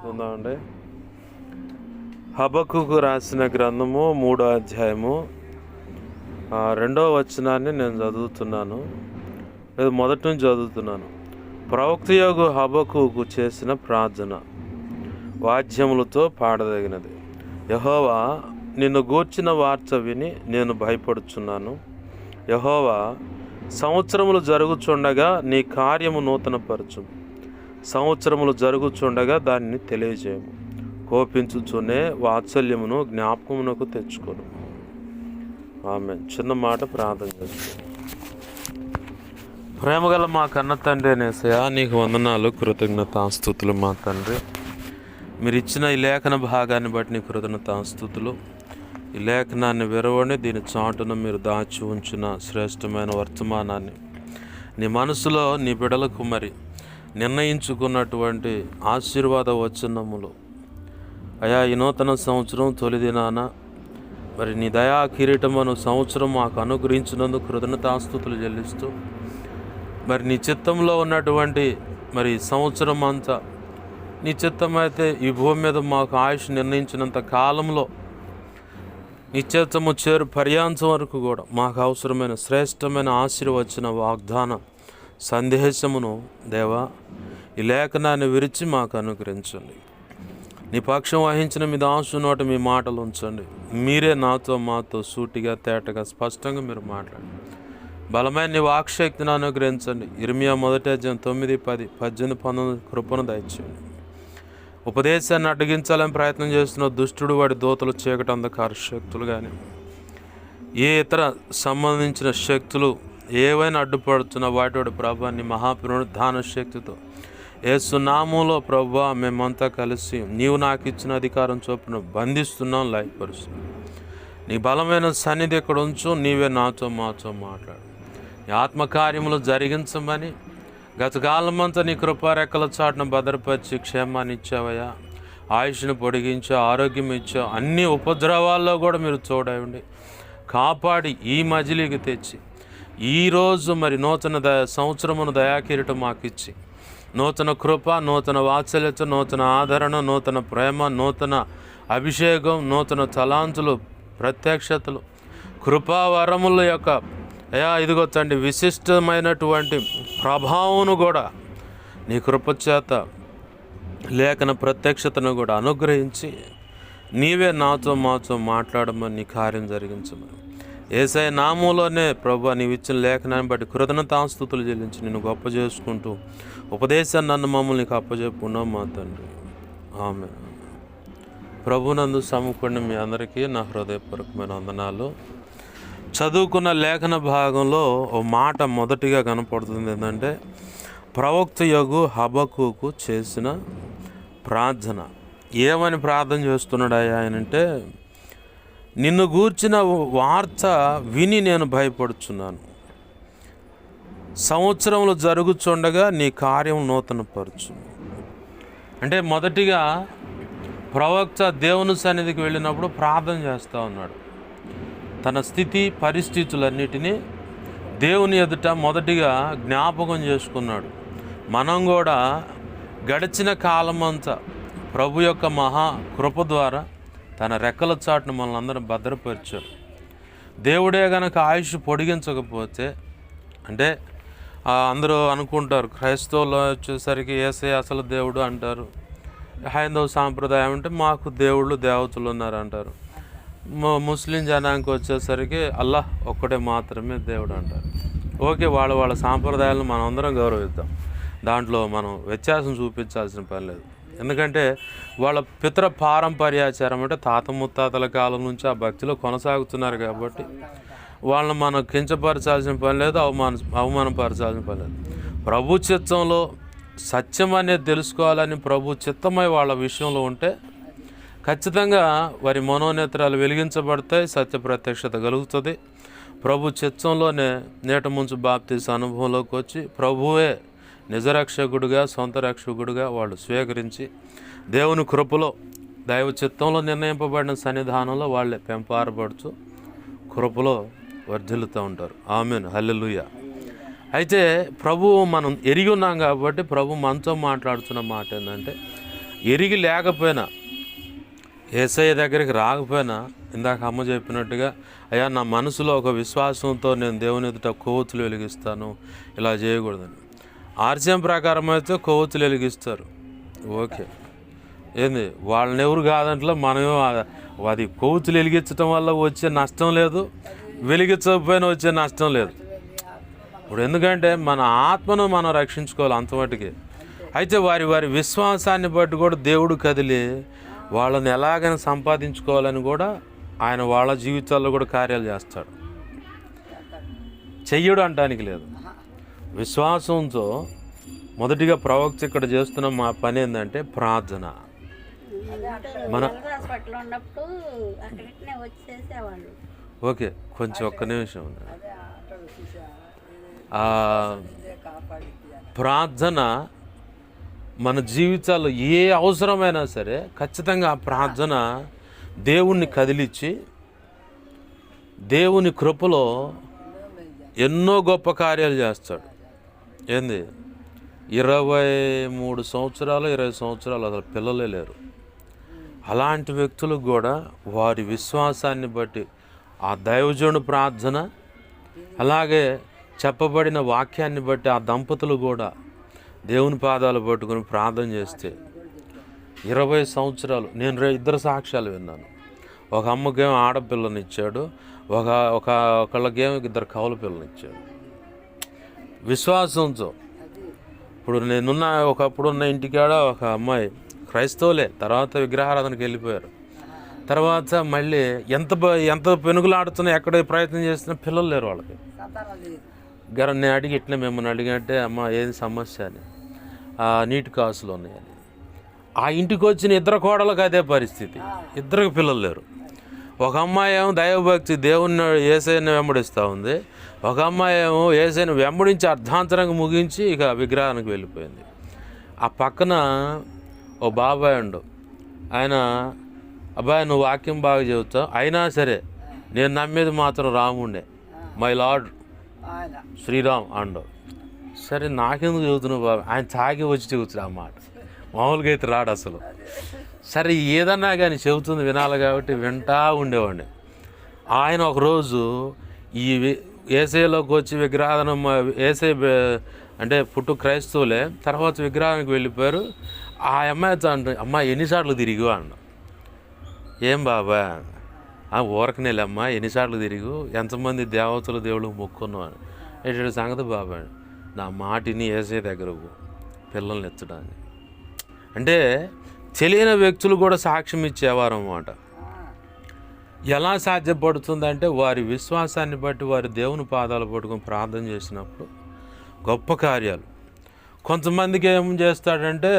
చదువుకుందామండి. హబక్కుకు రాసిన గ్రంథము 3వ అధ్యాయము 2వ వచనాన్ని నేను చదువుతున్నాను. లేదా మొదటి నుంచి చదువుతున్నాను. ప్రవక్తయగు హబక్కుకు చేసిన ప్రార్థన వాద్యములతో పాడదగినది. యెహోవా, నిన్ను గూర్చిన వార్త విని నేను భయపడుచున్నాను. యెహోవా, సంవత్సరములు జరుగుచుండగా నీ కార్యము నూతనపరచు. సంవత్సరములు జరుగుచుండగా దాన్ని తెలియజేయము. కోపించుచునే వాత్సల్యమును జ్ఞాపకమునకు తెచ్చుకోను. ఆమేన్. చిన్న మాట ప్రార్థన చేస్తాను. ప్రేమగల మా కన్న తండ్రి యేసయ్యా, నీకు వందనాలు, కృతజ్ఞతాస్తుతులు మా తండ్రి. మీరు ఇచ్చిన ఈ లేఖన భాగాన్ని బట్టి నీ కృతజ్ఞతాస్తుతులు. ఈ లేఖనాన్ని విరవని దీని చాటున మీరు దాచి ఉంచిన శ్రేష్టమైన వర్తమానాన్ని నీ మనసులో నీ బిడలకు మరి నిర్ణయించుకున్నటువంటి ఆశీర్వాద వచనములు అయా, ఈ నూతన సంవత్సరం తొలి దినాన మరి నీ దయా కిరీటమును సంవత్సరం మాకు అనుగ్రహించినందుకు కృతజ్ఞతాస్తుతులు చెల్లిస్తూ మరి నీ చిత్తంలో ఉన్నటువంటి మరి సంవత్సరం అంతా నీ చిత్తమైతే ఈ భూమి మీద మాకు ఆయుష్ నిర్ణయించినంత కాలంలో నిశ్చితము చేరు పర్యాంతం వరకు కూడా మాకు అవసరమైన శ్రేష్టమైన ఆశీర్వచన వాగ్దాన సందేశమును దేవా ఈ లేఖనాన్ని విరిచి మాకు అనుగ్రహించండి. నీ పక్షం వహించిన మీ దాసు నోట మీ మాటలు ఉంచండి. మీరే నాతో మాతో సూటిగా తేటగా స్పష్టంగా మీరు మాట్లాడండి. బలమైన నీ వాక్శక్తిని అనుగ్రహించండి. ఇర్మియా 1వ అధ్యాయం 9, 10, 18, 19 కృపను దయచేయండి. ఉపదేశాన్ని అడ్డగించాలని ప్రయత్నం చేస్తున్న దుష్టుడు, వాడి దూతలు, చీకటి అంధకార శక్తులు కానీ ఏ ఇతర సంబంధించిన శక్తులు ఏవైనా అడ్డుపడుతున్న వాటి ప్రభా నీ మహాపునరుద్ధాన శక్తితో యేసు నామములో ప్రభా మేమంతా కలిసి నీవు నాకు ఇచ్చిన అధికారం చొప్పున బంధిస్తున్నాం, లయపరుస్తున్నాం. నీ బలమైన సన్నిధి ఇక్కడ ఉంచు. నీవే నాతో మాతో మాట్లాడు. నీ ఆత్మకార్యములు జరిగించమని గతకాలమంతా నీ కృపారెక్కల చాటును భద్రపరిచి క్షేమాన్ని ఇచ్చావయ్యా. ఆయుష్ను పొడిగించా, ఆరోగ్యం ఇచ్చా. అన్ని ఉపద్రవాల్లో కూడా మీరు తోడైండి కాపాడి ఈ మజిలీకి తెచ్చి ఈరోజు మరి నూతన సంవత్సరమును దయాకిరీటం మాకు ఇచ్చి నూతన కృప, నూతన వాత్సల్యత, నూతన ఆదరణ, నూతన ప్రేమ, నూతన అభిషేకం, నూతన తలాంతులు, ప్రత్యక్షతలు, కృపావరముల యొక్క ఇదిగో తండ్రి విశిష్టమైనటువంటి ప్రభావమును కూడా నీ కృపచేత లేఖన ప్రత్యక్షతను కూడా అనుగ్రహించి నీవే నాతో మాతో మాట్లాడమని నీ కార్యం జరిగించమని యేసయ్య నామములోనే ప్రభు నీవు ఇచ్చిన లేఖనాన్ని బట్టి కృతజ్ఞతాస్తుతులు చెల్లించి నిన్ను గొప్ప చేసుకుంటూ ఉపదేశాన్ని నన్ను మమ్మల్ని నీకు అప్పచెప్పుకున్నాం మా తండ్రి. ఆమేన్. ప్రభునందు సమకూడిన మీ అందరికీ నా హృదయపూర్వకమైన వందనాలు. చదువుకున్న లేఖన భాగంలో ఓ మాట మొదటిగా కనపడుతుంది. ఏంటంటే ప్రవక్తయగు హబక్కుకు చేసిన ప్రార్థన. ఏమని ప్రార్థన చేస్తున్నాడు ఆయనంటే, నిన్ను గూర్చిన వార్త విని నేను భయపడుచున్నాను. సంవత్సరములు జరుగుచుండగా నీ కార్యం నూతనపరచు. అంటే మొదటిగా ప్రవక్త దేవుని సన్నిధికి వెళ్ళినప్పుడు ప్రార్థన చేస్తూ ఉన్నాడు. తన స్థితి పరిస్థితులన్నిటినీ దేవుని ఎదుట మొదటిగా జ్ఞాపకం చేసుకున్నాడు. మనం కూడా గడిచిన కాలమంతా ప్రభు యొక్క మహా కృప ద్వారా తన రెక్కల చాటును మనల్ని అందరం భద్రపరిచాడు. దేవుడే గనక ఆయుష్ పొడిగించకపోతే, అంటే అందరూ అనుకుంటారు క్రైస్తవులు వచ్చేసరికి యేసయ్య అసలు దేవుడు అంటారు. హైందవ సాంప్రదాయం అంటే మాకు దేవుళ్ళు దేవతలు ఉన్నారు అంటారు. ముస్లిం జనానికి వచ్చేసరికి అల్లాహ్ ఒక్కడే మాత్రమే దేవుడు అంటారు. ఓకే, వాళ్ళ సాంప్రదాయాలను మనం అందరం గౌరవిద్దాం. దాంట్లో మనం వ్యత్యాసం చూపించాల్సిన పని లేదు. ఎందుకంటే వాళ్ళ పితర పారంపర్యాచారం అంటే తాత ముత్తాతల కాలం నుంచి ఆ భక్తిలో కొనసాగుతున్నారు కాబట్టి వాళ్ళని మనం కించపరచాల్సిన పని లేదు, అవమానపరచాల్సిన పని లేదు. ప్రభు చిత్తంలో సత్యం అనేది తెలుసుకోవాలని ప్రభు చిత్తమై వాళ్ళ విషయంలో ఉంటే ఖచ్చితంగా వారి మనోనేత్రాలు వెలిగించబడతాయి, సత్య ప్రత్యక్షత కలుగుతుంది. ప్రభు చిత్తంలోనే నీట ముంచు బాప్తీస అనుభవంలోకి వచ్చి ప్రభువే నిజరక్షకుడుగా, సొంత రక్షకుడుగా వాళ్ళు స్వీకరించి దేవుని కృపలో దైవ చిత్తంలో నిర్ణయింపబడిన సన్నిధానంలో వాళ్ళే పెంపారబడుతూ కృపలో వర్ధిల్లుతూ ఉంటారు. ఆమేన్, హల్లెలూయా. అయితే ప్రభువు మనం ఎరిగి ఉన్నాం కాబట్టి ప్రభు మనతో మాట్లాడుతున్న మాట ఏంటంటే, ఎరిగి లేకపోయినా, యేసయ్య దగ్గరికి రాకపోయినా, ఇందాక అమ్మ చెప్పినట్టుగా అయ్యా నా మనసులో ఒక విశ్వాసంతో నేను దేవుని ఎదుట కొవ్వొత్తులు వెలిగిస్తాను, ఇలా చేయకూడదని. ఆర్సిఎం ప్రకారం అయితే కొవ్వొత్తులు వెలిగిస్తారు, ఓకే. ఏంది వాళ్ళని ఎవరు కాదంట్లో మనమే అది కొవ్వొత్తులు వెలిగించడం వల్ల వచ్చే నష్టం లేదు, వెలిగించకపోయినా వచ్చే నష్టం లేదు. ఇప్పుడు ఎందుకంటే మన ఆత్మను మనం రక్షించుకోవాలి అంతమటుకి. అయితే వారి వారి విశ్వాసాన్ని బట్టి కూడా దేవుడు కదిలి వాళ్ళని ఎలాగైనా సంపాదించుకోవాలని కూడా ఆయన వాళ్ళ జీవితాల్లో కూడా కార్యాలు చేస్తాడు. చెయ్యడు అంటానికి లేదు. విశ్వాసంతో మొదటిగా ప్రవక్త ఇక్కడ చేస్తున్న మా పని ఏంటంటే ప్రార్థన. మన ఓకే, కొంచెం ఒక్క నిమిషం. ప్రార్థన మన జీవితాల్లో ఏ అవసరమైనా సరే ఖచ్చితంగా ఆ ప్రార్థన దేవుణ్ణి కదిలిచ్చి దేవుని కృపలో ఎన్నో గొప్ప కార్యాలు చేస్తాడు. ఏంది 23 సంవత్సరాలు 20 సంవత్సరాలు అసలు పిల్లలే లేరు. అలాంటి వ్యక్తులకు కూడా వారి విశ్వాసాన్ని బట్టి ఆ దైవజనుడి ప్రార్థన, అలాగే చెప్పబడిన వాక్యాన్ని బట్టి ఆ దంపతులు కూడా దేవుని పాదాలు పట్టుకుని ప్రార్థన చేస్తే 20 సంవత్సరాలు. నేను 2 సాక్ష్యాలు విన్నాను. ఒక అమ్మకేమో ఆడపిల్లనిచ్చాడు, ఒకళ్ళకేమో 2 కవల పిల్లనిచ్చాడు. విశ్వాసంతో. ఇప్పుడు నేనున్న ఒకప్పుడున్న ఇంటికాడ ఒక అమ్మాయి క్రైస్తవులే, తర్వాత విగ్రహారాధనకి వెళ్ళిపోయారు. తర్వాత మళ్ళీ ఎంత పెనుగులాడుతున్నా ఎక్కడ ప్రయత్నం చేస్తున్నా పిల్లలు లేరు వాళ్ళకి. నేను అడిగి ఇట్లా మిమ్మల్ని అడిగంటే అమ్మ ఏది సమస్య అని, నీటి కాసులు ఉన్నాయని. ఆ ఇంటికి వచ్చిన 2 కోడలకు అదే పరిస్థితి, 2 పిల్లలు లేరు. ఒక అమ్మాయి ఏమో దైవభక్తి దేవుని యేసయ్యని వెంబడిస్తూ ఉంది, ఒక అమ్మాయి ఏమో యేసయ్యని వెంబడించి అర్ధాంతరంగా ముగించి ఇక విగ్రహానికి వెళ్ళిపోయింది. ఆ పక్కన ఓ బాబాయ్ ఉండు, ఆయన అబ్బాయి నువ్వు వాక్యం బాగా చెబుతావు, అయినా సరే నేను నమ్మేది మాత్రం రాముండే, మై లార్డ్ శ్రీరామ్ అండు. సరే నాకెందుకు చెబుతున్నావు బాబా, ఆయన తాగి వచ్చి చెబుతున్నాడు ఆ మాట, మామూలుగా అయితే రాడు అసలు. సరే ఏదన్నా కానీ చెబుతుంది వినాలి కాబట్టి వింటా ఉండేవాడిని. ఆయన ఒకరోజు ఈ యేసయ్యలోకి వచ్చి విగ్రహాధనం యేసయ్య అంటే పుట్టు క్రైస్తవులే, తర్వాత విగ్రహానికి వెళ్ళిపోయారు. ఆ అమ్మాయితో అంటే అమ్మ ఎన్నిసార్లు తిరిగు అన్న. ఏం బాబా ఊరకనేలమ్మా ఎన్నిసార్లు తిరిగు, ఎంతమంది దేవతలు దేవుళ్ళు మొక్కున్నావు అని. ఏంటంటే సంగతి బాబా నా మాటిని యేసయ్య దగ్గరకు పిల్లల్ని ఎత్తడానికి. అంటే తెలియని వ్యక్తులు కూడా సాక్ష్యం ఇచ్చేవారు అన్నమాట. ఎలా సాధ్యపడుతుందంటే వారి విశ్వాసాన్ని బట్టి వారి దేవుని పాదాలు పట్టుకొని ప్రార్థన చేసినప్పుడు గొప్ప కార్యాలు. కొంతమందికి ఏం చేస్తాడంటే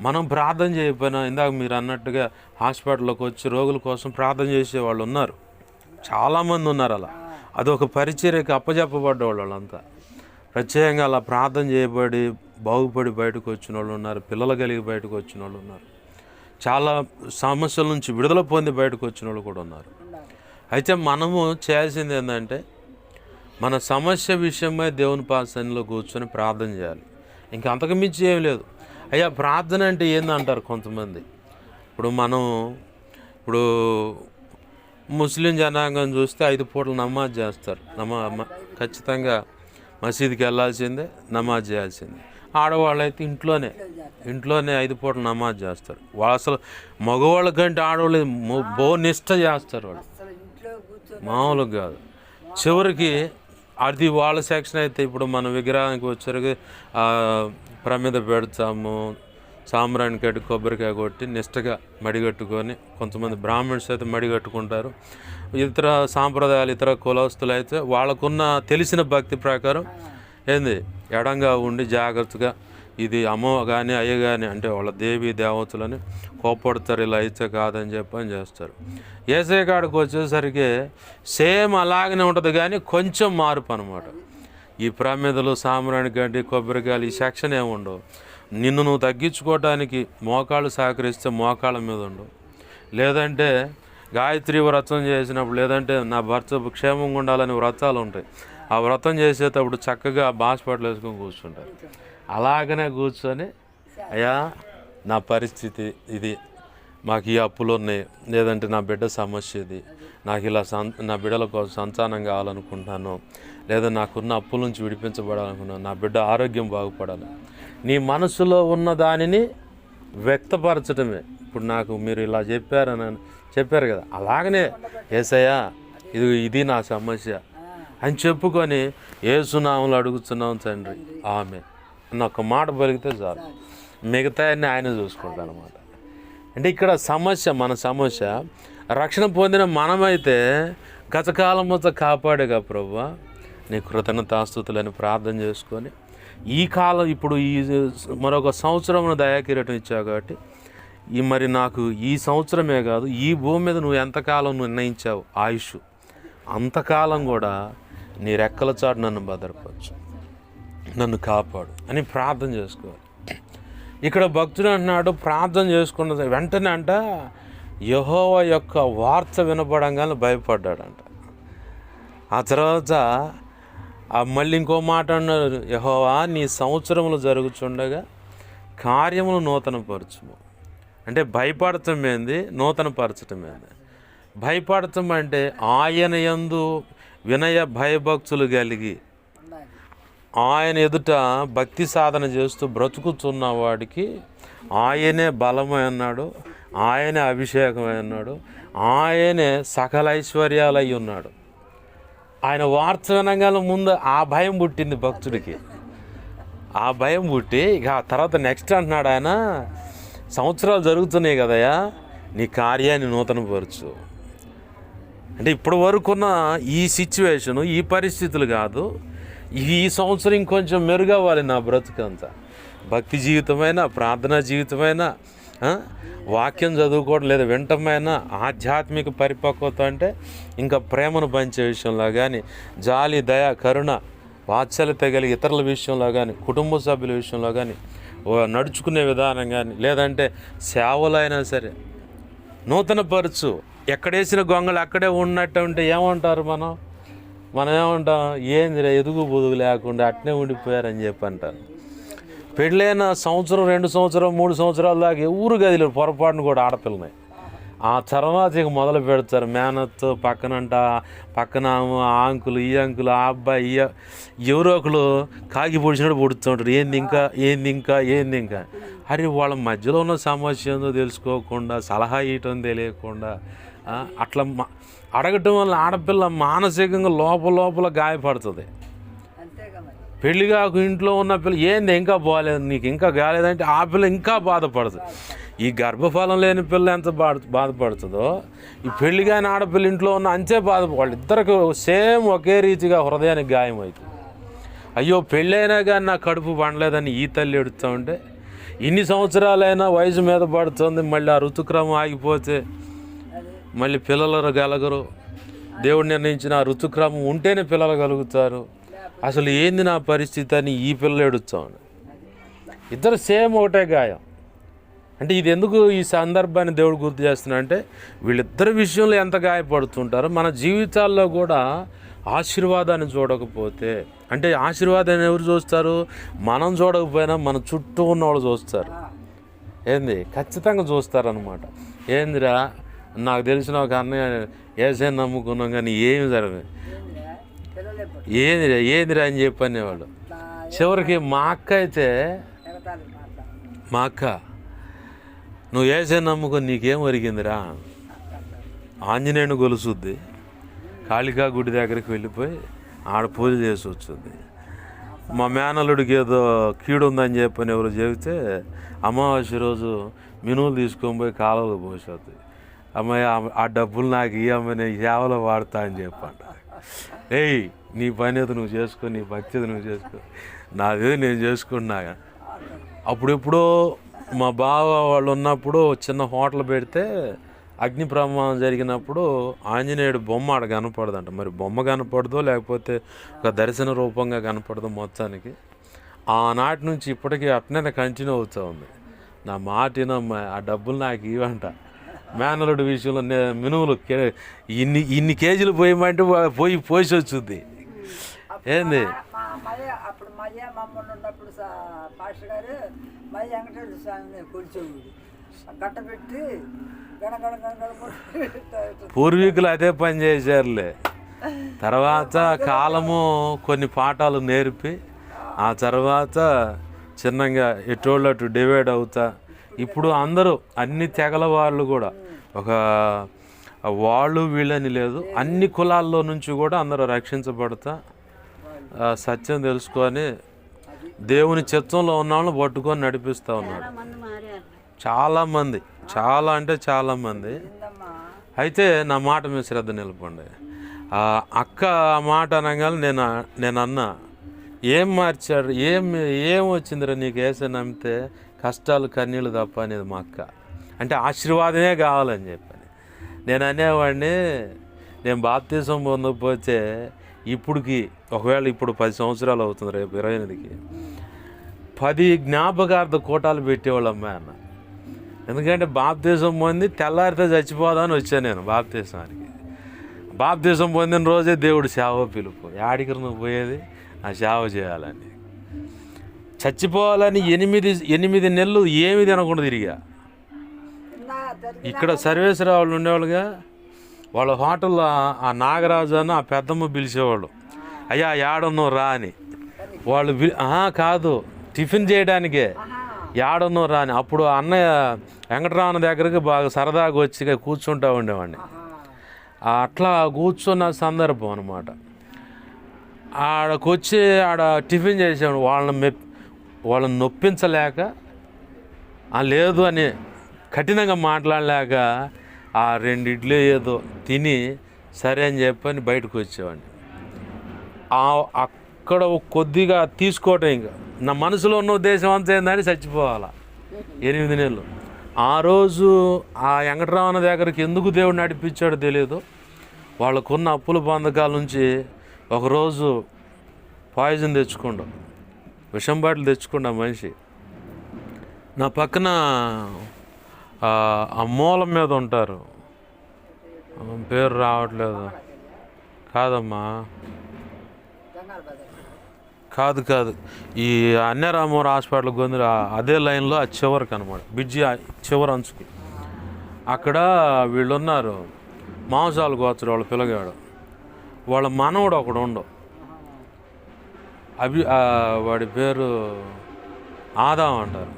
మనం ప్రార్థన చేయకపోయినా, ఇందాక మీరు అన్నట్టుగా హాస్పిటల్లోకి వచ్చి రోగుల కోసం ప్రార్థన చేసేవాళ్ళు ఉన్నారు, చాలామంది ఉన్నారు. అలా అదొక పరిచర్యకి అప్పచెప్పబడ్డవాళ్ళు. వాళ్ళంతా ప్రత్యేకంగా అలా ప్రార్థన చేయబడి బాగుపడి బయటకు వచ్చిన వాళ్ళు ఉన్నారు, పిల్లలు కలిగి బయటకు వచ్చిన వాళ్ళు ఉన్నారు, చాలా సమస్యల నుంచి విడుదల పొంది బయటకు వచ్చిన వాళ్ళు కూడా ఉన్నారు. అయితే మనము చేయాల్సింది ఏంటంటే మన సమస్య విషయమై దేవుని సన్నిధిలో కూర్చొని ప్రార్థన చేయాలి. ఇంకా అంతకు మించి ఏం లేదు. అయ్యా ప్రార్థన అంటే ఏందంటారు కొంతమంది. ఇప్పుడు ముస్లిం జనాంగం చూస్తే 5 పూటలు నమాజ్ చేస్తారు. ఖచ్చితంగా మసీదుకి వెళ్ళాల్సిందే, నమాజ్ చేయాల్సిందే. ఆడవాళ్ళు అయితే ఇంట్లోనే 5 పూటలు నమాజ్ చేస్తారు. వాళ్ళు అసలు మగవాళ్ళ కంటే ఆడవాళ్ళు నిష్ట చేస్తారు. వాళ్ళు మామూలుగా కాదు. చివరికి అది వాళ్ళ సెక్షన్ అయితే ఇప్పుడు మన విగ్రహానికి వచ్చరికి ప్రమిద పెడతాము, సాంబ్రాణి కట్టి కొబ్బరికాయ కొట్టి నిష్టగా మడిగట్టుకొని, కొంతమంది బ్రాహ్మణ్స్ అయితే మడిగట్టుకుంటారు. ఇతర సాంప్రదాయాలు ఇతర కులస్తులు అయితే వాళ్ళకున్న తెలిసిన భక్తి ప్రకారం ఎడంగా ఉండి జాగ్రత్తగా ఇది అమ్మ కానీ అయ్య కానీ అంటే వాళ్ళ దేవి దేవతలని కోపడతారు, ఇలా అయితే కాదని చెప్పని చేస్తారు. యేసయ్య కాడికి వచ్చేసరికి సేమ్ అలాగనే ఉంటుంది కానీ కొంచెం మార్పు అనమాట. ఈ ప్రమిదలు సాంబ్రాణి గడ్డి కొబ్బరికాయలు ఈ సెక్షన్ ఏముండవు. నిన్ను నువ్వు తగ్గించుకోవడానికి మోకాళ్ళు సహకరిస్తే మోకాళ్ళ మీద ఉండవు, లేదంటే గాయత్రి వ్రతం చేసినప్పుడు, లేదంటే నా భర్త క్షేమంగా ఉండాలని వ్రతాలు ఉంటాయి. ఆ వ్రతం చేసేటప్పుడు చక్కగా బాస్పట్లు వేసుకొని కూర్చుంటారు. అలాగనే కూర్చొని అయ్యా నా పరిస్థితి ఇది, మాకు ఈ అప్పులు ఉన్నాయి, లేదంటే నా బిడ్డ సమస్య ఇది, నాకు ఇలా నా బిడ్డల కోసం సంతానం కావాలనుకుంటున్నాను, లేదా నాకున్న అప్పుల నుంచి విడిపించబడాలనుకున్నాను, నా బిడ్డ ఆరోగ్యం బాగుపడాలి. నీ మనసులో ఉన్న దానిని వ్యక్తపరచడమే. ఇప్పుడు నాకు మీరు ఇలా చెప్పారు కదా, అలాగనే యేసయ్యా ఇది నా సమస్య అని చెప్పుకొని యేసునామములో అడుగుతున్నాం తండ్రి, ఆమె అన్న ఒక మాట పలికితే చాలు, మిగతా అన్నీ ఆయన చూసుకుంటాను అన్నమాట. అంటే ఇక్కడ సమస్య, మన సమస్య రక్షణ పొందిన మనమైతే గతకాలం మొత్తం కాపాడేగా ప్రభువా, నీ కృతజ్ఞతాస్తుతులని ప్రార్థన చేసుకొని ఈ కాలం ఇప్పుడు ఈ మరొక సంవత్సరం దయాకిరీటం ఇచ్చావు కాబట్టి మరి నాకు ఈ సంవత్సరమే కాదు, ఈ భూమి మీద నువ్వు ఎంతకాలం నిర్ణయించావు ఆయుష్, అంతకాలం కూడా నీ రెక్కల చాటు నన్ను భద్రపరచు, నన్ను కాపాడు అని ప్రార్థన చేసుకోవాలి. ఇక్కడ భక్తుడు అంటున్నాడు, ప్రార్థన చేసుకున్న వెంటనే అంట యెహోవా యొక్క వార్త వినపడంగానే భయపడ్డాడంట. ఆ తర్వాత మళ్ళీ ఇంకో మాట అన్నారు, యెహోవా నీ సంవత్సరములు జరుగుచుండగా కార్యములు నూతనపరచుము. అంటే భయపడటం ఏంది, నూతనపరచటం ఏంది? భయపడటం అంటే ఆయన యందు వినయ భయభక్తులు కలిగి ఆయన ఎదుట భక్తి సాధన చేస్తూ బ్రతుకుతున్న వాడికి ఆయనే బలమై ఉన్నాడు, ఆయనే అభిషేకమై ఉన్నాడు, ఆయనే సకల ఐశ్వర్యాలు అయి ఉన్నాడు. ఆయన వార్త వినగానే ముందు ఆ భయం పుట్టింది భక్తుడికి. ఆ భయం పుట్టి ఇక ఆ తర్వాత నెక్స్ట్ అంటున్నాడు ఆయన, సంవత్సరాలు జరుగుతున్నాయి కదయా, నీ కార్యాన్ని నూతనపరచు. అంటే ఇప్పటి వరకున్న ఈ సిచ్యువేషను, ఈ పరిస్థితులు కాదు, ఈ సంవత్సరం ఇంకొంచెం మెరుగవ్వాలి నా బ్రతుకంతా. భక్తి జీవితమైనా, ప్రార్థనా జీవితమైనా, వాక్యం చదువుకోవడం లేదా వింటమైనా, ఆధ్యాత్మిక పరిపక్వత అంటే ఇంకా ప్రేమను పంచే విషయంలో కానీ, జాలి, దయ, కరుణ, వాత్సల్యత కలిగి ఇతరుల విషయంలో కానీ, కుటుంబ సభ్యుల విషయంలో కానీ, నడుచుకునే విధానం కానీ, లేదంటే సేవలైనా సరే నూతనపరచు. ఎక్కడేసిన గొంగళి అక్కడే ఉన్నట్టు ఉంటే ఏమంటారు మనం ఏమంటాం, ఏందిరా ఎదుగు బొదుగు లేకుండా అట్నే ఉండిపోయారని చెప్పి అంటారు. పెళ్ళైన సంవత్సరం, 2 సంవత్సరం, 3 సంవత్సరాల దాకా ఎవరు గదిలో పొరపాటును కూడా ఆడపిల్లనే. ఆ తర్వాత ఇక మొదలు పెడతారు మేనత్తు పక్కన ఆ అంకులు, ఈ అంకులు, ఆ అబ్బాయి, ఎవరో ఒకరు కాకి పొడిచినట్టు పొడుతూ ఉంటారు. ఏంది ఇంకా అరే వాళ్ళ మధ్యలో ఉన్న సమస్య ఏందో తెలుసుకోకుండా, సలహా ఇవ్వటం తెలియకుండా అట్లా అడగటం వల్ల ఆడపిల్ల మానసికంగా లోపల గాయపడుతుంది. పెళ్లి కాకు ఇంట్లో ఉన్న పిల్ల ఏంది ఇంకా బాగాలేదు, నీకు ఇంకా కాలేదంటే ఆ పిల్ల ఇంకా బాధపడుతుంది. ఈ గర్భఫలం లేని పిల్ల ఎంత బాధపడుతుందో, ఈ పెళ్లి కాని ఆడపిల్ల ఇంట్లో ఉన్న అంతే బాధపడాలి. ఇద్దరికి సేమ్ ఒకే రీతిగా హృదయానికి గాయం అవుతుంది. అయ్యో పెళ్ళైనా కానీ నా కడుపు పండలేదని ఈ తల్లి ఎడుతూ ఉంటే, ఇన్ని సంవత్సరాలైనా వయసు మీద పడుతుంది, మళ్ళీ ఆ ఋతుక్రమం ఆగిపోతే మళ్ళీ పిల్లలు కలగరు. దేవుడు నిర్ణయించిన ఆ ఋతుక్రమం ఉంటేనే పిల్లలు కలుగుతారు. అసలు ఏంది నా పరిస్థితి అని ఈ పిల్లలు ఎడుస్తాడు. ఇద్దరు సేమ్ ఒకటే గాయం. అంటే ఇది ఎందుకు ఈ సందర్భాన్ని దేవుడు గుర్తు చేస్తున్నా అంటే, వీళ్ళిద్దరి విషయంలో ఎంత గాయపడుతుంటారో మన జీవితాల్లో కూడా ఆశీర్వాదాన్ని చూడకపోతే, అంటే ఆశీర్వాదాన్ని ఎవరు చూస్తారు? మనం చూడకపోయినా మన చుట్టూ ఉన్నవాళ్ళు చూస్తారు. ఖచ్చితంగా చూస్తారనమాట. ఏందిరా, నాకు తెలిసిన ఒక అన్నయ్య ఏసే నమ్ముకున్నాం కానీ ఏమి జరగదు, ఏందిరా అని చెప్పి అనేవాళ్ళు. చివరికి మా అక్క నువ్వు ఏసే నమ్ముకొని నీకేం ఒరిగిందిరా, ఆంజనేయుని గొలుసుద్ది, కాళికా గుడి దగ్గరికి వెళ్ళిపోయి ఆడ పూజ చేసి వచ్చింది. మా మేనల్లుడికి ఏదో కీడు ఉందని చెప్పని ఎవరు చెబితే అమావాస్య రోజు మినువులు తీసుకొని పోయి కాలువలో పోసేది. అమ్మాయి ఆ డబ్బులు నాకు ఇవ్వమని సేవలో వాడతా అని చెప్పంట. నీ పని ఏదో నువ్వు చేసుకో, నీ భక్తి నువ్వు చేసుకో, నాదేదో నేను చేసుకున్నాగా. అప్పుడెప్పుడో మా బావ వాళ్ళు ఉన్నప్పుడు చిన్న హోటల్ పెడితే అగ్ని ప్రమాదం జరిగినప్పుడు ఆంజనేయుడు బొమ్మ ఆడ కనపడదంట. మరి బొమ్మ కనపడదో లేకపోతే ఒక దర్శన రూపంగా కనపడదో, మొత్తానికి ఆనాటి నుంచి ఇప్పటికీ అట్నే కంటిన్యూ అవుతూ ఉంది. నా మాట వినమ్మా, ఆ డబ్బులు నాకు ఇవ్వంట. మేనలుడి విషయంలో మినువులు ఇన్ని కేజీలు పోయమంటే పోసి వచ్చింది. ఏంది అప్పుడు మా మామూలు ఉన్నప్పుడు పాస్టర్ గారు మా వెంకటేశ్వర స్వామిని కొలిచేవాడు, గట్ట పెట్టి గణగణ పూర్వీకులు అదే పని చేశారులే. తర్వాత కాలము కొన్ని పాఠాలు నేర్పి ఆ తర్వాత చిన్నగా ఎటోళ్ళు అటు డివైడ్ అవుతా ఇప్పుడు అందరూ అన్ని తెగల వాళ్ళు కూడా ఒక వాళ్ళు వీళ్ళని లేదు, అన్ని కులాల్లో నుంచి కూడా అందరూ రక్షించబడతా సత్యం తెలుసుకొని దేవుని చిత్తంలో ఉన్న వాళ్ళని పట్టుకొని నడిపిస్తూ ఉన్నాడు. చాలామంది, చాలా అంటే చాలామంది. అయితే నా మాట మీద శ్రద్ధ నిలపండి. అక్క ఆ మాట అనగానే నేను అన్నా, ఏం మార్చాడు, ఏం వచ్చిందిరా నీకు ఏసే నమ్మితే కష్టాలు కన్నీళ్ళు తప్ప అనేది మా అక్క. అంటే ఆశీర్వాదమే కావాలని చెప్పని నేను అనేవాడిని. నేను బాప్తిజం పొందకపోతే ఇప్పుడుకి ఒకవేళ ఇప్పుడు 10 సంవత్సరాలు అవుతుంది, రేపు 28కి 10 జ్ఞాపకార్థ కూటాలు పెట్టేవాళ్ళమ్మా అన్న. ఎందుకంటే బాప్తిజం పొంది తెల్లారితే చచ్చిపోదామని వచ్చాను నేను బాప్తిజానికి. బాప్తిజం పొందిన రోజే దేవుడు సేవ పిలుపు, యాడికి నువ్వు పోయేది ఆ సేవ చేయాలని. చచ్చిపోవాలని 8 నెలలు ఏమి తినకుండా తిరిగా. ఇక్కడ సర్వేశ్వరరావు వాళ్ళు ఉండేవాళ్ళుగా, వాళ్ళ హోటల్లో ఆ నాగరాజు అని ఆ పెద్దమ్మ పిలిచేవాళ్ళు, అయ్యా ఏడున్నావు రా అని. వాళ్ళు కాదు టిఫిన్ చేయడానికే ఏడున్నావు రా అని. అప్పుడు అన్నయ్య వెంకటరామన్ దగ్గరికి బాగా సరదాగా వచ్చి కూర్చుంటూ ఉండేవాడిని. అట్లా కూర్చున్న సందర్భం అనమాట. ఆడకొచ్చి ఆడ టిఫిన్ చేసేవాడు. వాళ్ళని నొప్పించలేక లేదు అని కఠినంగా మాట్లాడలేక ఆ 2 ఇడ్లీ ఏదో తిని సరే అని చెప్పని బయటకు వచ్చేవాడిని. అక్కడ కొద్దిగా తీసుకోవటం, ఇంకా నా మనసులో ఉన్న ఉద్దేశం అంతా ఏందని చచ్చిపోవాలా 8 నెలలు. ఆ రోజు ఆ వెంకటరామన్న దగ్గరికి ఎందుకు దేవుడు నడిపించాడో తెలియదు. వాళ్ళకున్న అప్పుల బంధకాల నుంచి ఒకరోజు పాయిజన్ తెచ్చుకోండు, విషం బాటిల్ తెచ్చుకోండు ఆ మనిషి. నా పక్కన ఆ మూలం మీద ఉంటారు, పేరు రావట్లేదు. కాదమ్మా, కాదు ఈ అన్యరామూర్ హాస్పిటల్ గొంతు అదే లైన్లో ఆ చివరికి అనమాట, బ్రిడ్జి చివరి అంచుకి అక్కడ వీళ్ళు ఉన్నారు. మాంసాలు గోచరు వాళ్ళ పిల్లగాడు, వాళ్ళ మనవడు ఒకడు ఉండు, వాడి పేరు ఆదాం అంటారు.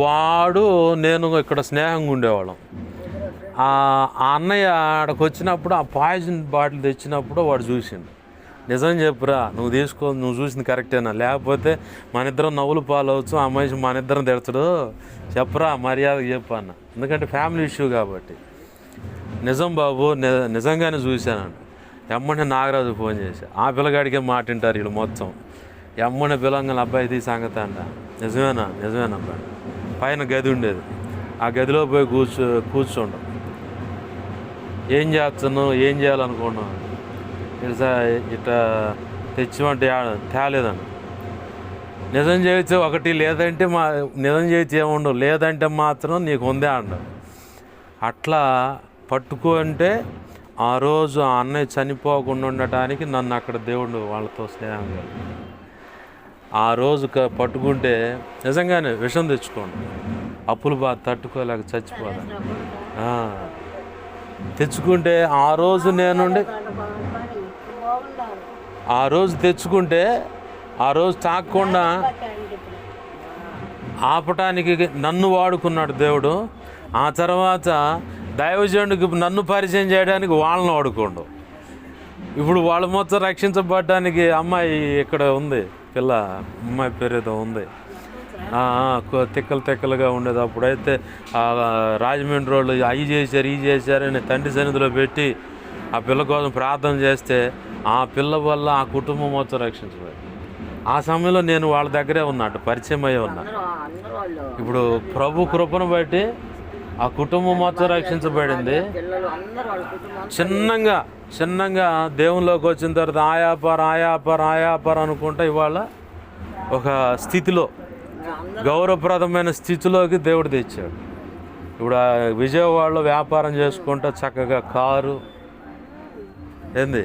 వాడు నేను ఇక్కడ స్నేహంగా ఉండేవాళ్ళం. ఆ అన్నయ్య ఆడకు వచ్చినప్పుడు ఆ పాయిజన్ బాటిల్ తెచ్చినప్పుడు వాడు చూసిండు. నిజం చెప్పురా, నువ్వు చూసింది కరెక్టేనా, లేకపోతే మన ఇద్దరం నవ్వులు పాలవచ్చు, ఆ మనిషి మన ఇద్దరం తెడతాడు, చెప్పరా మర్యాదగా చెప్పు అన్న. ఎందుకంటే ఫ్యామిలీ ఇష్యూ కాబట్టి. నిజం బాబు, నిజంగానే చూశాను. ఎమ్మనే నాగరాజు ఫోన్ చేశా, ఆ పిల్లగాడికే మాట వింటారు వీళ్ళు మొత్తం. ఎమ్మనే పిల్లంగా అబ్బాయి ఇది సంగతి అంట. నిజమేనబ్బా. పైన గది ఉండేది, ఆ గదిలో పోయి కూర్చోండు. ఏం చేస్తున్నావు, ఏం చేయాలనుకున్నావు, ఇట్లా తెచ్చిమంటే తేలేదని. నిజం చేయితే ఒకటి, లేదంటే నిజం చేయితే ఏముండవు, లేదంటే మాత్రం నీకు ఉందే అండ. అట్లా పట్టుకుంటే ఆ రోజు ఆ అన్నయ్య చనిపోకుండా ఉండటానికి నన్ను అక్కడ దేవుడు వాళ్ళతో స్నేహంగా ఆ రోజు పట్టుకుంటే నిజంగానే విషం తెచ్చుకోండి, అప్పులు బాధ తట్టుకోలేక చచ్చిపోదా. తెచ్చుకుంటే ఆ రోజు నేనుండి ఆ రోజు తెచ్చుకుంటే ఆ రోజు తాగకుండా ఆపటానికి నన్ను వాడుకున్నాడు దేవుడు. ఆ తర్వాత దైవజనుడికి నన్ను పరిచయం చేయడానికి వాళ్ళని వాడుకోండు. ఇప్పుడు వాళ్ళు మొత్తం రక్షించబడటానికి అమ్మాయి ఇక్కడ ఉంది, పిల్ల అమ్మాయి పేరు ఏదో ఉంది, తిక్కలుగా ఉండేది. అప్పుడైతే రాజమండ్రి వాళ్ళు అవి చేశారు అని తండ్రి సన్నిధిలో పెట్టి ఆ పిల్ల కోసం ప్రార్థన చేస్తే ఆ పిల్ల వల్ల ఆ కుటుంబం మొత్తం రక్షించబడింది. ఆ సమయంలో నేను వాళ్ళ దగ్గరే ఉన్నట్టు పరిచయం అయ్యి ఉన్నా. ఇప్పుడు ప్రభు కృపను బట్టి ఆ కుటుంబం మొత్తం రక్షించబడింది. చిన్నంగా దేవునిలోకి వచ్చిన తర్వాత ఆయాపర అనుకుంటా ఇవాళ ఒక స్థితిలో, గౌరవప్రదమైన స్థితిలోకి దేవుడు తెచ్చాడు. ఇప్పుడు విజయవాడలో వ్యాపారం చేసుకుంటా చక్కగా కారు ఏంది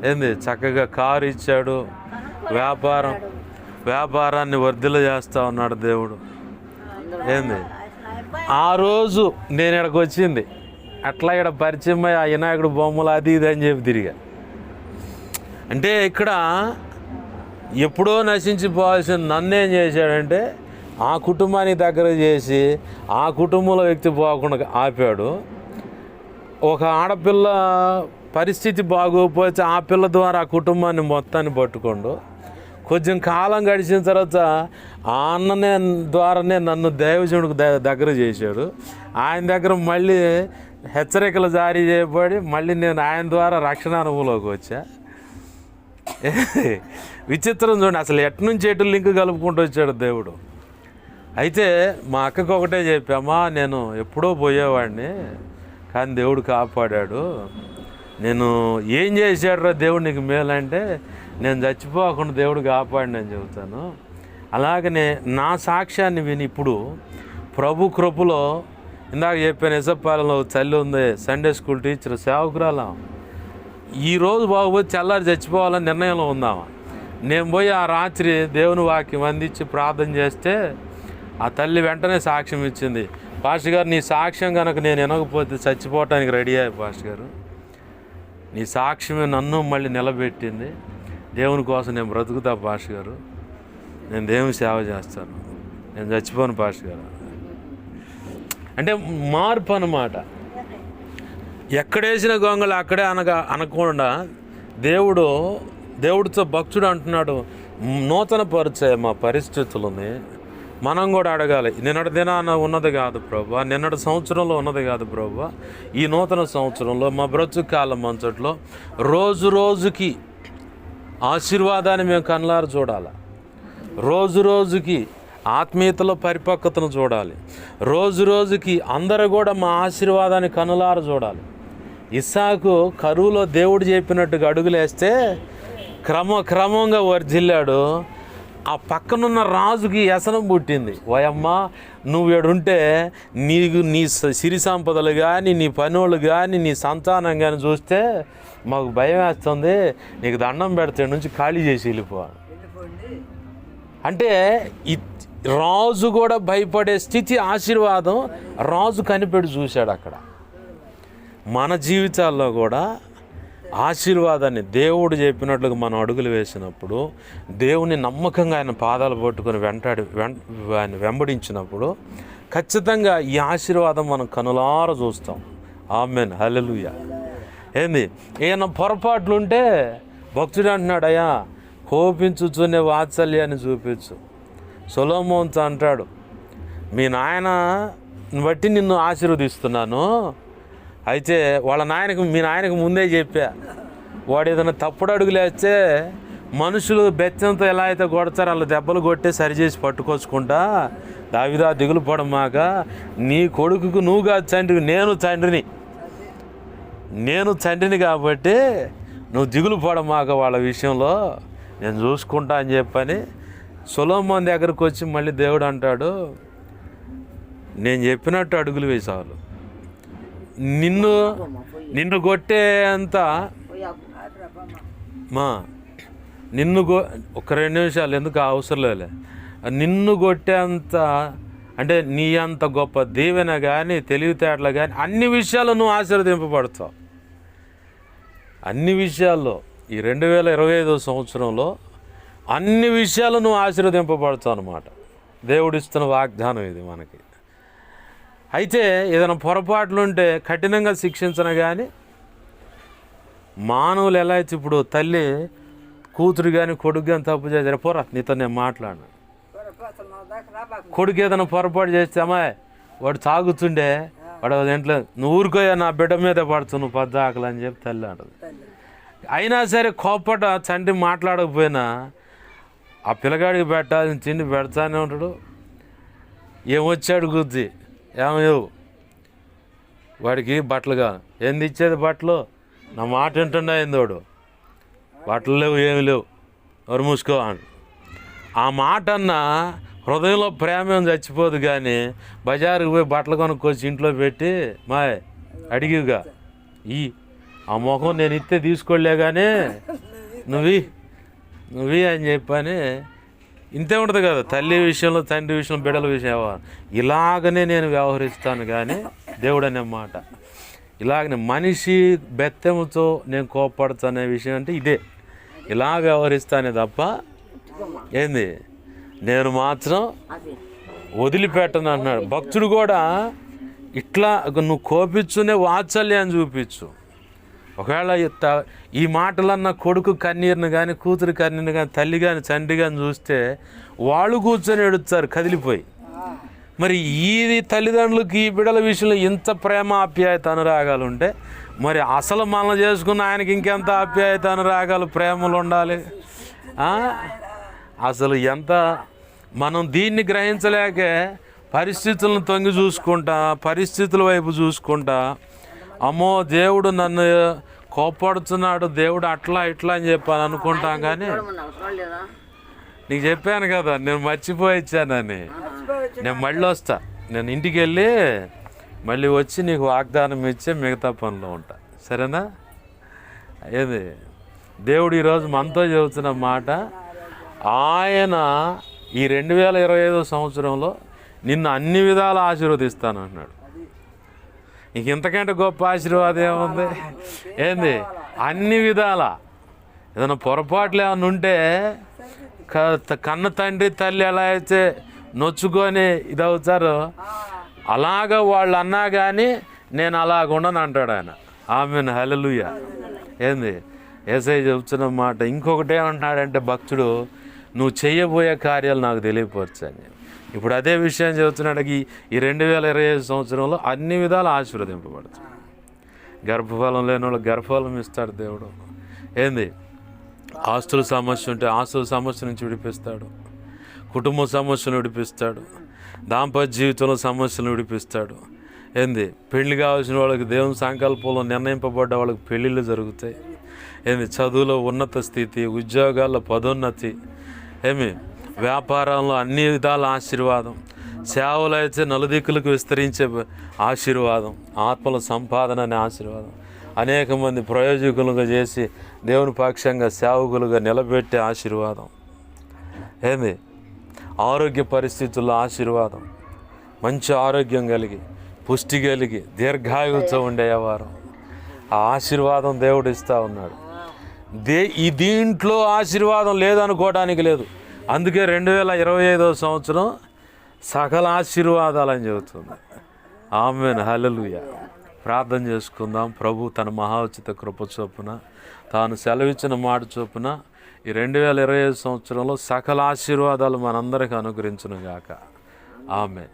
ఏంది చక్కగా కారు ఇచ్చాడు, వ్యాపారాన్ని వర్ధిల్ల చేస్తూ ఉన్నాడు దేవుడు. ఏంది ఆ రోజు నేను ఇక్కడికి వచ్చింది అట్లా ఇక్కడ పరిచయం అయ్యి ఆ వినాయకుడు బొమ్మలు అది ఇది అని చెప్పి తిరిగా. అంటే ఇక్కడ ఎప్పుడో నశించిపోవాల్సిన నన్నేం చేశాడంటే ఆ కుటుంబానికి దగ్గర చేసి ఆ కుటుంబంలో వ్యక్తి పోకుండా ఆపాడు. ఒక ఆడపిల్ల పరిస్థితి బాగోకపోతే ఆ పిల్ల ద్వారా ఆ కుటుంబాన్ని మొత్తాన్ని పట్టుకోండు. కొంచెం కాలం గడిచిన తర్వాత ఆ అన్ననే ద్వారానే నన్ను దైవజనుడికి దగ్గర చేశాడు. ఆయన దగ్గర మళ్ళీ హెచ్చరికలు జారీ చేయబడి మళ్ళీ నేను ఆయన ద్వారా రక్షణ అనుభవంలోకి వచ్చా. విచిత్రం చూడండి, అసలు ఎట్నుంచి ఎటు లింక్ కలుపుకుంటూ వచ్చాడు దేవుడు. అయితే మా అక్కకు ఒకటే చెప్పామా, నేను ఎప్పుడో పోయేవాడిని కానీ దేవుడు కాపాడాడు. నేను ఏం చేశాడురా దేవుడు నీకు మేలంటే, నేను చచ్చిపోకుండా దేవుడు కాపాడినని చెబుతాను. అలాగనే నా సాక్ష్యాన్ని విని ఇప్పుడు ప్రభు కృపలో ఇందాక చెప్పాను, ఎసప్పాలలో చల్లి ఉంది, సండే స్కూల్ టీచర్ సేవకురాలం. ఈరోజు బాగుపోతే తెల్లారి చచ్చిపోవాలని నిర్ణయంలో ఉందామా. నేను పోయి ఆ రాత్రి దేవుని వాక్యం అందించి ప్రార్థన చేస్తే ఆ తల్లి వెంటనే సాక్ష్యం ఇచ్చింది. పాస్టర్ గారు నీ సాక్ష్యం కనుక నేను వినకపోతే చచ్చిపోవటానికి రెడీ అయ్యి పాస్టర్ గారు, నీ సాక్ష్యమే నన్ను మళ్ళీ నిలబెట్టింది. దేవుని కోసం నేను బ్రతుకుతా పాస్టర్ గారు, నేను దేవుని సేవ చేస్తాను, నేను చచ్చిపోను పాస్టర్ గారు. అంటే మార్పు అన్నమాట. ఎక్కడేసిన గొంగలు అక్కడే అనకుండా దేవుడితో భక్తుడు అంటున్నాడు, నూతన పరిచయ మా పరిస్థితులని మనం కూడా అడగాలి. నిన్నటి దినాన ఉన్నది కాదు ప్రభా, నిన్నటి సంవత్సరంలో ఉన్నది కాదు ప్రభా, ఈ నూతన సంవత్సరంలో మా బ్రతుకు కాలం మంచట్లో రోజు రోజుకి ఆశీర్వాదాన్ని మేము కళ్ళారు చూడాలి. రోజు రోజుకి ఆత్మీయతలో పరిపక్వతను చూడాలి. రోజు రోజుకి అందరూ కూడా మా ఆశీర్వాదాన్ని కనులార చూడాలి. ఇస్సాకు కరువులో దేవుడు చెప్పినట్టుగా అడుగులేస్తే క్రమంగా వర్ధిల్లాడు. ఆ పక్కనున్న రాజుకి వ్యసనం పుట్టింది. ఓయమ్మ నువ్వు ఏడుంటే నీకు నీ సిరి సంపదలు కానీ, నీ పనులు కానీ, నీ సంతానం కానీ చూస్తే మాకు భయం వేస్తుంది, నీకు దండం పెడితే నుంచి ఖాళీ చేసి వెళ్ళిపోవాలి. అంటే రాజు కూడా భయపడే స్థితి ఆశీర్వాదం రాజు కనిపెట్టి చూశాడు అక్కడ. మన జీవితాల్లో కూడా ఆశీర్వాదాన్ని దేవుడు చెప్పినట్లుగా మనం అడుగులు వేసినప్పుడు, దేవుని నమ్మకంగా ఆయన పాదాలు పట్టుకొని ఆయన వెంబడించినప్పుడు ఖచ్చితంగా ఈ ఆశీర్వాదం మనం కనులార చూస్తాం. ఆమేన్, హల్లెలూయా. ఏంది ఏమైనా పొరపాట్లుంటే భక్తుడు అంటున్నాడు, అయ్యా కోపించుచునే వాత్సల్యాన్ని చూపించు. సొలొమోన్తో అంటాడు, మీ నాయన బట్టి నిన్ను ఆశీర్వదిస్తున్నాను. అయితే మీ నాయనకు ముందే చెప్పా, వాడు ఏదైనా తప్పుడు అడుగులు వేస్తే మనుషులు బెత్తంతో ఎలా అయితే కొడతారో అలా దెబ్బలు కొట్టే సరిచేసి పట్టుకొచ్చుకుంటా. దావిదా దిగులు పడమాక, నీ కొడుకుకు నువ్వు కాదు తండ్రి, నేను తండ్రిని కాబట్టి నువ్వు దిగులు పడమాక, వాళ్ళ విషయంలో నేను చూసుకుంటా అని చెప్పని సొలొమోను దగ్గరకు వచ్చి మళ్ళీ దేవుడు అంటాడు, నేను చెప్పినట్టు అడుగులు వేసేవాళ్ళు, నిన్ను కొట్టేంత ఒక 2 నిమిషాలు ఎందుకు అవసరం లేలే, నిన్ను కొట్టేంత అంటే నీ అంత గొప్ప దీవెన కానీ, తెలివితేటలు కానీ, అన్ని విషయాల్లో నువ్వు ఆశీర్వదింపబడతావు. అన్ని విషయాల్లో ఈ 2025 సంవత్సరంలో అన్ని విషయాలు నువ్వు ఆశీర్వదింపబడతావు అన్నమాట. దేవుడిస్తున్న వాగ్దానం ఇది మనకి. అయితే ఏదైనా పొరపాట్లు ఉంటే కఠినంగా శిక్షించను. కానీ మానవులు ఎలా అయితే ఇప్పుడు తల్లి కూతురు కానీ కొడుకు కానీ తప్పు చేశారు, పోరా నీతో నేను మాట్లాడినా. కొడుకు ఏదైనా పొరపాటు చేస్తే, అమ్మాయి వాడు తాగుతుండే, వాడు ఇంట్లో నువ్వు ఊరుకోయా నా బిడ్డ మీద పడుతుంది నువ్వు పద్దాకలు అని చెప్పి తల్లి అంటది. అయినా సరే కోపట తండ్రి మాట్లాడకపోయినా ఆ పిల్లగాడికి పెట్టాల్సిన తిండి పెడతానే ఉంటాడు. ఏమొచ్చాడు గుద్ది, ఏమయ్యవు వాడికి బట్టలు కాదు, ఏంది ఇచ్చేది బట్టలు, నా మాట వింటుండే ఏందోడు, బట్టలు లేవు ఏమి లేవు, ఎవరు మూసుకో అని. ఆ మాట అన్న హృదయంలో ప్రేమ ఏం చచ్చిపోదు. కానీ బజారుకి పోయి బట్టలు కొనుక్కొచ్చి ఇంట్లో పెట్టి మా అడిగిగా ఆ మొహం నేను ఇస్తే తీసుకోలే కానీ నువ్వు అని చెప్పని ఇంతే ఉంటుంది కదా. తల్లి విషయంలో, తండ్రి విషయంలో, బిడ్డల విషయం ఇలాగనే నేను వ్యవహరిస్తాను. కానీ దేవుడు అనే మాట ఇలాగనే మనిషి బెత్తెముతో నేను కోపడతానే విషయం అంటే ఇదే, ఇలా వ్యవహరిస్తానే తప్ప ఏంది నేను మాత్రం వదిలిపెట్టను అన్నాడు. భక్తుడు కూడా ఇట్లా నువ్వు కోపించునే వాత్సల్యాన్ని చూపించు. ఒకవేళ ఈ మాటలన్న కొడుకు కన్నీరుని కానీ, కూతురు కన్నీరుని కానీ, తల్లి కానీ, తండ్రి కానీ చూస్తే వాళ్ళు కూర్చొని ఎడుస్తారు కదిలిపోయి. మరి ఈ తల్లిదండ్రులకి ఈ బిడ్డల విషయంలో ఇంత ప్రేమ, ఆప్యాయత, అనురాగాలు ఉంటే మరి అసలు మనం చేసుకున్న ఆయనకి ఇంకెంత ఆప్యాయత, అనురాగాలు, ప్రేమలు ఉండాలి. అసలు ఎంత మనం దీన్ని గ్రహించలేకే పరిస్థితులను తొంగి చూసుకుంటా, పరిస్థితుల వైపు చూసుకుంటా, అమ్మో దేవుడు నన్ను కోపడుతున్నాడు, దేవుడు అట్లా ఇట్లా అని చెప్పాను అనుకుంటాం. కానీ నీకు చెప్పాను కదా నేను మర్చిపోయిచ్చానని. నేను మళ్ళీ వస్తా, నేను ఇంటికి వెళ్ళి మళ్ళీ వచ్చి నీకు వాగ్దానం ఇచ్చే మిగతా పనిలో ఉంటా. సరేనా? ఏది దేవుడు ఈరోజు మనతో చెబుతున్న మాట, ఆయన ఈ 2025 సంవత్సరంలో నిన్ను అన్ని విధాలు ఆశీర్వదిస్తాను అన్నాడు. ఇంక ఇంతకంటే గొప్ప ఆశీర్వాదం ఏముంది? ఏంది? అన్ని విధాల. ఏదైనా పొరపాట్లు ఏమైనా ఉంటే కన్న తండ్రి తల్లి ఎలా అయితే నొచ్చుకొని ఇదవుతారో అలాగా వాళ్ళు అన్నా కానీ నేను అలాగ ఉండను అంటాడు ఆయన. ఆమేన్, హల్లెలూయా. ఏంది యేసయ్య చెబుతున్న మాట. ఇంకొకటి ఏమంటున్నాడంటే భక్తుడు, నువ్వు చేయబోయే కార్యాలు నాకు తెలియపరచని. ఇప్పుడు అదే విషయం చెబుతున్నాడు. ఈ 2025 సంవత్సరంలో అన్ని విధాలు ఆశీర్వదింపబడుతుంది. గర్భఫలం లేని వాళ్ళకి గర్భఫలం ఇస్తాడు దేవుడు. ఏంది? ఆస్తుల సమస్య ఉంటే ఆస్తుల సమస్య నుంచి విడిపిస్తాడు, కుటుంబ సమస్యను విడిపిస్తాడు, దాంపత్య జీవితంలో సమస్యలను విడిపిస్తాడు. ఏంది? పెళ్లి కావాల్సిన వాళ్ళకి దేవుని సంకల్పంలో నిర్ణయింపబడ్డ వాళ్ళకి పెళ్ళిళ్ళు జరుగుతాయి. ఏంది? చదువులో ఉన్నత స్థితి, ఉద్యోగాల్లో పదోన్నతి, వ్యాపారంలో అన్ని విధాల ఆశీర్వాదం, సేవలు అయితే నలుదిక్కులకు విస్తరించే ఆశీర్వాదం, ఆత్మల సంపాదన అనే ఆశీర్వాదం, అనేక మంది ప్రయోజకులుగా చేసి దేవుని పక్షంగా సేవకులుగా నిలబెట్టే ఆశీర్వాదం. ఏంది? ఆరోగ్య పరిస్థితుల్లో ఆశీర్వాదం, మంచి ఆరోగ్యం కలిగి, పుష్టి కలిగి, దీర్ఘాయువుతో ఉండేవారు ఆ ఆశీర్వాదం దేవుడు ఇస్తూ ఉన్నాడు. దీంట్లో ఆశీర్వాదం లేదనుకోవడానికి లేదు. అందుకే 2025 సంవత్సరం సకల ఆశీర్వాదాలని చెబుతుంది. ఆమేన్, హల్లెలూయా. ప్రార్థన చేసుకుందాం. ప్రభు తన మహోచిత కృప చొప్పున, తాను సెలవిచ్చిన మాట చొప్పున ఈ 2025 సంవత్సరంలో సకల ఆశీర్వాదాలు మనందరికీ అనుగ్రహించును గాక. ఆమేన్.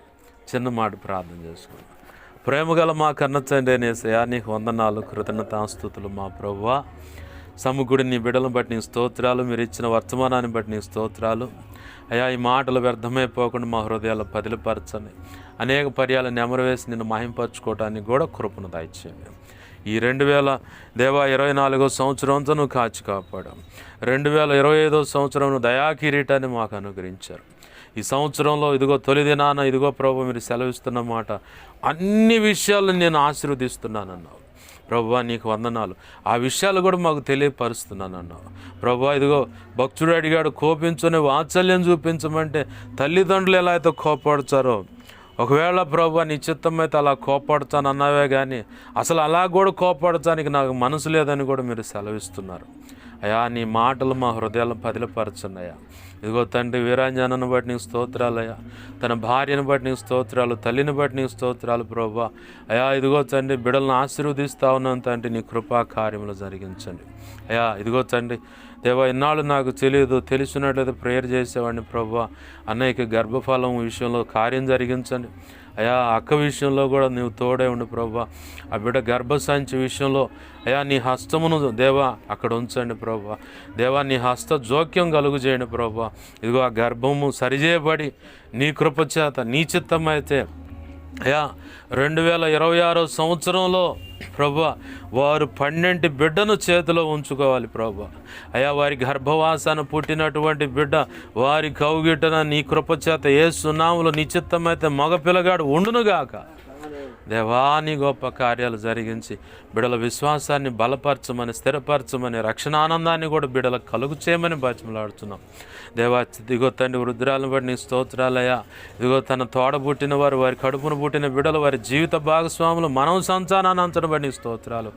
చిన్న మాట ప్రార్థన చేసుకుందాం. ప్రేమగల మా కన్న తండ్రి యేసయ్యా, నీకు వందనాలు, కృతజ్ఞతాస్తుతులు మా ప్రభువా. సముగుడి నీ బిడ్డలను బట్టి నీ స్తోత్రాలు, మీరు ఇచ్చిన వర్తమానాన్ని బట్టి నీ స్తోత్రాలు అయ్యా. ఈ మాటలు వ్యర్థమైపోకుండా మా హృదయాలు పదిలిపరచని, అనేక పర్యాలు నెమరవేసి నిన్ను మహింపరచుకోవటానికి కూడా కృపను దయచేయండి. ఈ 2024 సంవత్సరంతో నువ్వు కాచి కాపాడాం. 2025 సంవత్సరం దయా కిరీటాన్ని మాకు అనుగ్రహించారు. ఈ సంవత్సరంలో ఇదిగో తొలి దినాన ఇదిగో ప్రభు మీరు సెలవిస్తున్న మాట, అన్ని విషయాలను నేను ఆశీర్వదిస్తున్నానన్నావు. ప్రభువా నీకు వందనాలు. ఆ విషయాలు కూడా మాకు తెలియపరుస్తున్నాను అన్నావు. ప్రభువా ఇదిగో భక్తుడు అడిగాడు, కోపించునే వాత్సల్యం చూపించమంటే తల్లిదండ్రులు ఎలా అయితే కోపడతారో, ఒకవేళ ప్రభువా నీ చిత్తమైతే అలా కోపడతాను అన్నావే కానీ అసలు అలా కూడా కోపడటానికి నాకు మనసు లేదని కూడా మీరు సెలవిస్తున్నారు. అయ్యా నీ మాటలు మా హృదయాలను పదిలపరచండి అయ్యా. ఇదిగో తండ్రి వీరాంజనను బట్టి నీకు స్తోత్రాలు అయ్యా, తన భార్యను బట్టి నీకు స్తోత్రాలు, తల్లిని బట్టి నీకు స్తోత్రాలు ప్రభువా. అయ్యా ఇదిగో తండ్రి బిడ్డలను ఆశీర్వదిస్తా ఉన్నాను తండ్రి, నీ కృపా కార్యములు జరిగించండి అయ్యా. ఇదిగో తండ్రి దేవా, ఇన్నాళ్ళు నాకు తెలియదు, తెలిసినట్లయితే ప్రేయర్ చేసేవాడిని ప్రభువా. అన్నయ్యకి గర్భఫలం విషయంలో కార్యం జరిగించండి అయ్యా. అక్క విషయంలో కూడా నీవు తోడే ఉండి ప్రభువా. ఆ బిడ్డ గర్భసంచి విషయంలో అయ్యా నీ హస్తమును దేవా అక్కడ ఉంచండి ప్రభువా. దేవా నీ హస్త జోక్యం కలుగు చేయండి ప్రభువా. ఇదిగో ఆ గర్భము సరిచేయబడి నీ కృప చేత నీ చిత్తం అయితే అయ్యా 2026 సంవత్సరంలో ప్రభువా వారు 12 బిడ్డను చేతిలో ఉంచుకోవాలి ప్రభువా. అయ్యా వారి గర్భవాసాన పుట్టినటువంటి బిడ్డ వారి కౌగిటన నీ కృప చేత యేసు నామములో నీ చిత్తమైతే మగ పిల్లగాడు ఉండునుగాక. దేవా నీ గొప్ప కార్యాలు జరిగించి బిడల విశ్వాసాన్ని బలపరచమని, స్థిరపరచమని, రక్షణ ఆనందాన్ని కూడా బిడలకు కలుగు చేయమని బతిమలాడుతున్నాం. దేవా ఇదిగో తండ్రి వృద్ధురాలను బట్టి నీ స్తోత్రాలయ్యా. ఇదిగో తన తోడబుట్టిన వారు, వారి కడుపును పుట్టిన బిడలు, వారి జీవిత భాగస్వాములు, మనవ సంతానాన్ని అంతను బట్టి నీ స్తోత్రాలు.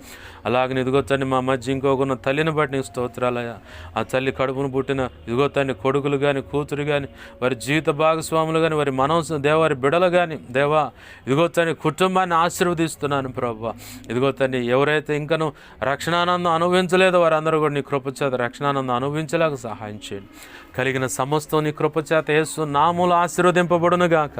అలాగని ఇదిగో తండ్రి మా మధ్య ఇంకొకన్న తల్లిని బట్టి నీ స్తోత్రాలయ్యా. ఆ తల్లి కడుపును పుట్టిన ఇదిగో తండ్రి కొడుకులు కానీ, కూతురు కానీ, వారి జీవిత భాగస్వాములు కానీ, వారి మనవ దేవారి బిడలు కానీ, దేవా ఇదిగో తండ్రి కుటుంబాన్ని ఆశీర్వదిస్తున్నాను ప్రభువా. ఇదిగో తండ్రి ఎవరైతే ఇంకను రక్షణానందం అనుభవించలేదో వారందరూ కూడా నీ కృపచేత రక్షణానందం అనుభవించలేక సహాయం చేయండి. కలిగిన సమస్తం నీ కృపచేత యేసు నామములో ఆశీర్వదింపబడును గాక.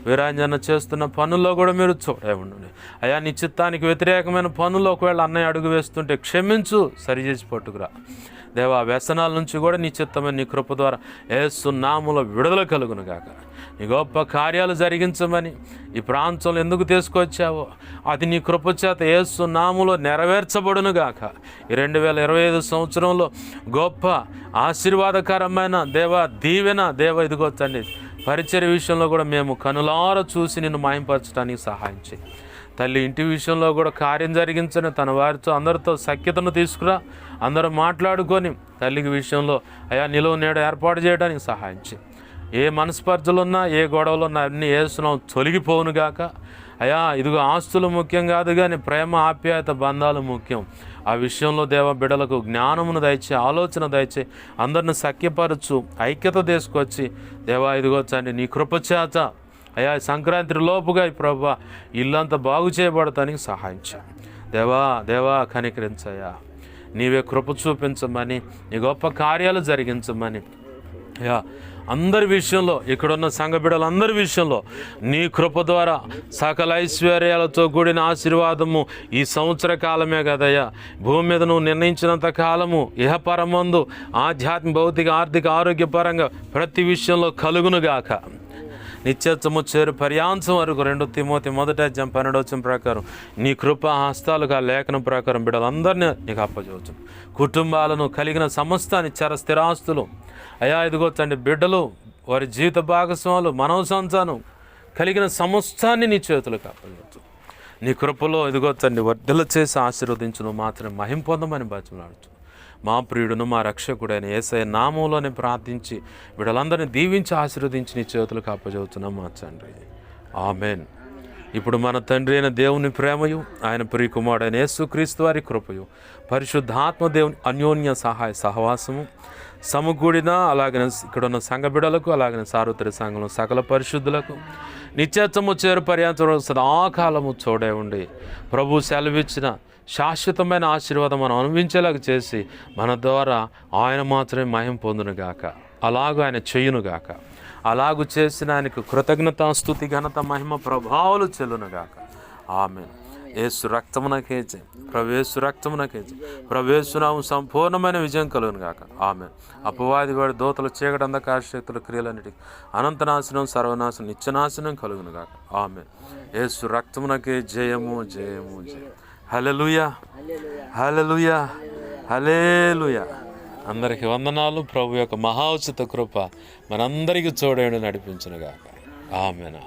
వీరాంజన చేస్తున్న పనుల్లో కూడా మీరు చూడే ఉండండి అయ్యా. నీ చిత్తానికి వ్యతిరేకమైన పనుల్లో ఒకవేళ అన్నయ్య అడుగు వేస్తుంటే క్షమించు, సరిచేసి పట్టుకురా దేవా. వ్యసనాల నుంచి కూడా నీ చిత్తమైన నీ కృప ద్వారా యేసు నామములో విడుదల కలుగును గాక. నీ గొప్ప కార్యాలు జరిగించమని ఈ ప్రాంతంలో ఎందుకు తీసుకొచ్చావో అది నీ కృపచేత యేసు నామములో నెరవేర్చబడును గాక. ఈ 2025 సంవత్సరంలో గొప్ప ఆశీర్వాదకరమైన దేవా దీవెన దేవ ఇదిగో తండ్రి పరిచర్య విషయంలో కూడా మేము కనులార చూసి నిన్ను మాయంపరచడానికి సహాయం చేయి. తల్లి ఇంటి విషయంలో కూడా కార్యం జరిగించని తన వారితో అందరితో సఖ్యతను తీసుకురా. అందరూ మాట్లాడుకొని తల్లికి విషయంలో అయా నిలువ నేడు ఏర్పాటు చేయడానికి సహాయం చేయి. ఏ మనస్పర్ధలున్నా, ఏ గొడవలున్నా అన్నీ యేసునామం తొలగిపోవును గాక. అయా ఇదిగో ఆస్తులు ముఖ్యం కాదు కానీ ప్రేమ, ఆప్యాయత, బంధాలు ముఖ్యం. ఆ విషయంలో దేవ బిడ్డలకు జ్ఞానమును దయచే, ఆలోచన దయచే, అందరిని సఖ్యపరచు, ఐక్యత తీసుకొచ్చి దేవా ఇదిగో తండ్రి నీ కృపచేత అయా సంక్రాంతి లోపుగా ఈ ప్రభువా ఇల్లంతా బాగు చేయబడటానికి సహాయం చేయి. దేవా కనికరించయ్యా. నీవే కృప చూపించమని, నీ గొప్ప కార్యాలు జరిగించమని అయ్యా. అందరి విషయంలో, ఇక్కడున్న సంఘ బిడ్డలందరి విషయంలో నీ కృప ద్వారా సకల ఐశ్వర్యాలతో కూడిన ఆశీర్వాదము ఈ సంవత్సర కాలమే కదయ్యా. భూమి మీద నువ్వు నిర్ణయించినంత కాలము ఇహపరమందు ఆధ్యాత్మిక, భౌతిక, ఆర్థిక, ఆరోగ్యపరంగా ప్రతి విషయంలో కలుగునుగాక. నిత్యత్వము చేరు పర్యాంశం వరకు 2 తిమోతి 1:12 ప్రకారం నీ కృప హస్తాలుగా లేఖనం ప్రకారం బిడ్డలందరినీ నీకు అప్పచెబుతాం. కుటుంబాలను కలిగిన సమస్తాన్ని చర స్థిరాస్తులు అయా ఇదిగో తండ్రి బిడ్డలు, వారి జీవిత భాగస్వాములు, మనవ సంతానం కలిగిన సమస్తాన్ని నీ చేతులకు అప్పచెబుతాం. నీ కృపలో ఇదిగో తండ్రి వర్ధల చేసి ఆశీర్వదించును మాత్రమే మహిమ పొందమని బతిమలాడుతూ మా ప్రియుడును మా రక్షకుడైన యేసయ్య నామంలోనే ప్రార్థించి వీళ్ళందరినీ దీవించి ఆశీర్వదించి నీ చేతులకు అప్పచెబుతున్నాం మా తండ్రి. ఆమెన్. ఇప్పుడు మన తండ్రి అయిన దేవుని ప్రేమయు, ఆయన ప్రియకుమారుడైన యేసుక్రీస్తు వారి కృపయు, పరిశుద్ధాత్మ దేవుని అన్యోన్య సహాయ సహవాసము సమకూడిన అలాగనే ఇక్కడున్న సంఘ బిడ్డలకు, అలాగనే సార్వత్రిక సంఘంలో సకల పరిశుద్ధులకు నిత్యత్వము చేరు పర్యంతం సదాకాలము చూడే ఉండి ప్రభు సెలవిచ్చిన శాశ్వతమైన ఆశీర్వాదం మనం అనుభవించేలాగా చేసి మన ద్వారా ఆయన మాత్రమే మహిమ పొందునుగాక. అలాగూ ఆయన చెయ్యునుగాక. అలాగూ చేసిన ఆయనకు కృతజ్ఞత, స్తుతి, ఘనత, మహిమ, ప్రభావాలు చెల్లునుగాక. ఆమేన్. యేసు రక్తమునకేజే, ప్రవేశు రక్తమునకేజే, ప్రవేశునాము సంపూర్ణమైన విజయం కలుగునుగాక. ఆమేన్. అపవాది వాడి దోతలు, చీకటి, అంధకార శక్తుల క్రియలన్నిటికీ అనంతనాశనం, సర్వనాశనం, నిత్యనాశనం కలుగునుగాక. ఆమేన్. యేసు రక్తమునకే జయము, జయము, జయం. హల్లెలూయా, హల్లెలూయా, హల్లెలూయా. అందరికీ వందనాలు. ప్రభు యొక్క మహోచిత కృప మనందరికీ చూడండి నడిపించునుగాక. ఆమేన్.